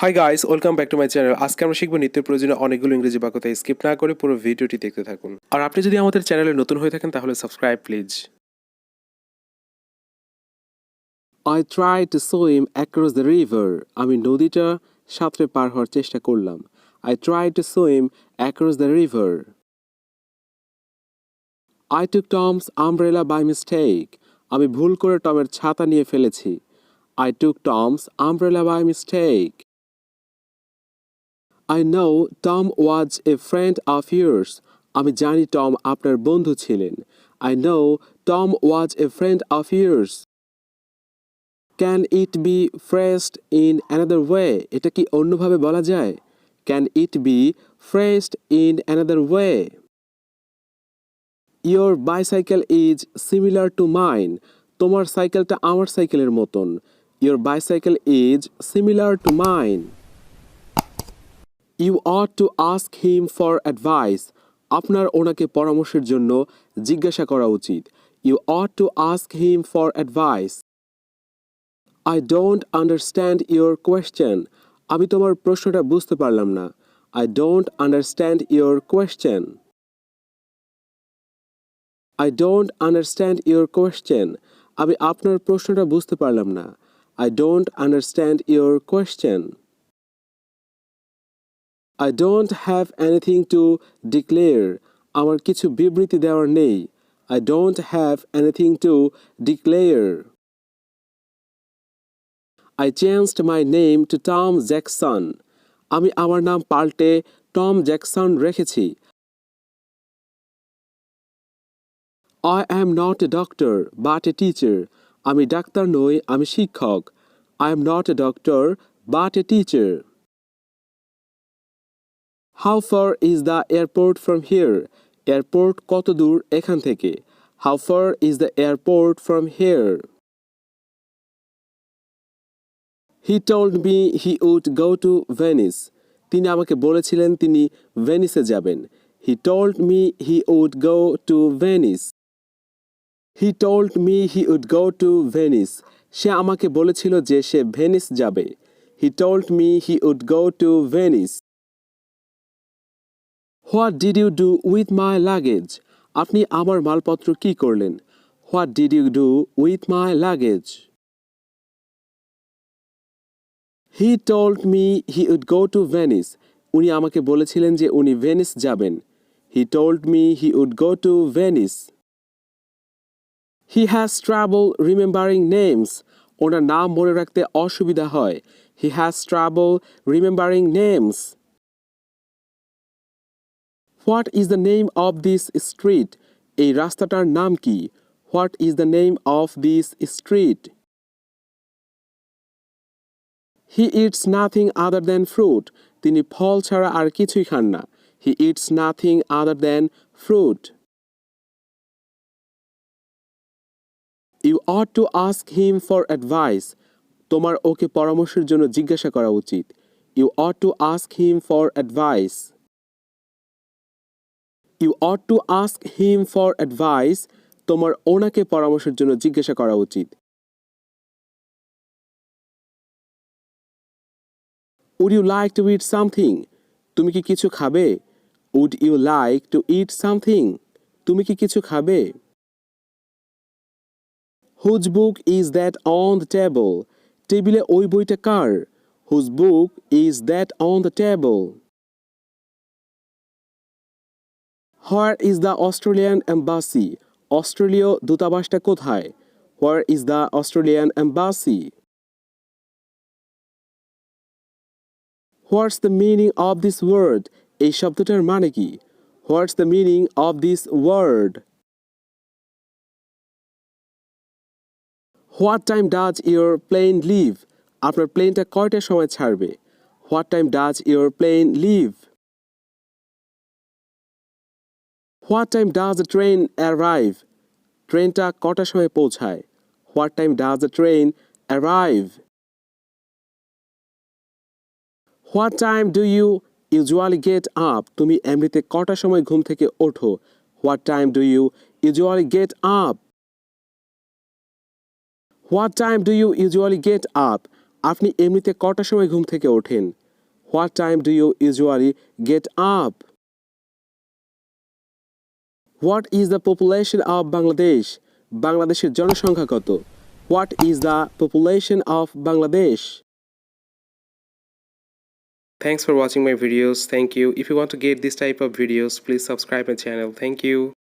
Hi guys, welcome back to my channel. আজকে আমরা শিখবো নিত্য প্রয়োজনীয় অনেকগুলো ইংরেজি বাক্য, তাই স্কিপ না করে পুরো ভিডিওটি দেখতে থাকুন। আর আপনি যদি আমাদের চ্যানেলে নতুন হয়ে থাকেন তাহলে subscribe please. I tried to swim across the river. আমি নদীটা সাঁতরে পার হওয়ার চেষ্টা করলাম। I tried to swim across the river. I took Tom's umbrella by mistake. আমি ভুল করে টমের ছাতা নিয়ে ফেলেছি। I took Tom's umbrella by mistake. I know Tom was a friend of yours. আমি জানি টম আপনার বন্ধু ছিলেন। I know Tom was a friend of yours. Can it be phrased in another way? এটা কি অন্যভাবে বলা যায়? Can it be phrased in another way? Your bicycle is similar to mine. তোমার সাইকেলটা আমার সাইকেলের মতন। Your bicycle is similar to mine. You ought to ask him for advice. আপনার ওনাকে পরামর্শের জন্য জিজ্ঞাসা করা উচিত। You ought to ask him for advice. I don't understand your question. আমি তোমার প্রশ্নটা বুঝতে পারলাম না। I don't understand your question. I don't understand your question. আমি আপনার প্রশ্নটা বুঝতে পারলাম না। I don't understand your question. I don't have anything to declare. আমার কিছু বিবৃতি দেওয়ার নেই। I don't have anything to declare. I changed my name to Tom Jackson. আমি আমার নাম পাল্টে টম জ্যাকসন রেখেছি। I am not a doctor but a teacher. আমি ডাক্তার নই, আমি শিক্ষক। I am not a doctor but a teacher. How far is the airport from here? Airport কত দূর এখান থেকে? How far is the airport from here? He told me he would go to Venice. তিনি আমাকে বলেছিলেন তিনি ভেনিসে যাবেন। He told me he would go to Venice. He told me he would go to Venice. সে আমাকে বলেছিল যে সে Venice যাবে। He told me he would go to Venice. What did you do with my luggage? আপনি আমার মালপত্র কি করলেন? What did you do with my luggage? He told me he would go to Venice. উনি আমাকে বলেছিলেন যে উনি ভেনিস যাবেন। He told me he would go to Venice. He has trouble remembering names. ওনার নাম মনে রাখতে অসুবিধা হয়। He has trouble remembering names. What is the name of this street? এই রাস্তাটার নাম কি? What is the name of this street? He eats nothing other than fruit. তিনি ফল ছাড়া আর কিছুই খান না। He eats nothing other than fruit. You ought to ask him for advice. তোমার ওকে পরামর্শের জন্য জিজ্ঞাসা করা উচিত। You ought to ask him for advice. You ought to ask him for advice. তোমার ওনাকে পরামর্শের জন্য জিজ্ঞাসা করা উচিত। Would you like to eat something? তুমি কি কিছু খাবে? Would you like to eat something? তুমি কি কিছু খাবে? Whose book is that on the table? টেবিলে ওই বইটা কার? Whose book is that on the table? Where is the Australian embassy? অস্ট্রেলীয় দূতাবাসটা কোথায়? Where is the Australian embassy? What's the meaning of this word? এই শব্দটার মানে কি? What's the meaning of this word? What time does your plane leave? আপনার প্লেনটা কয়টার সময় ছাড়বে? What time does your plane leave? What time does the train arrive? ট্রেনটা কটার সময় পৌঁছায়? What time does the train arrive? What time do you usually get up? তুমি এমনিতে কটার সময় ঘুম থেকে ওঠো? What time do you usually get up? What time do you usually get up? আপনি এমনিতে কটার সময় ঘুম থেকে ওঠেন? What time do you usually get up? What is the population of Bangladesh? বাংলাদেশের জনসংখ্যা কত? What is the population of Bangladesh? Thanks for watching my videos. Thank you. If you want to get this type of videos, please subscribe my channel. Thank you.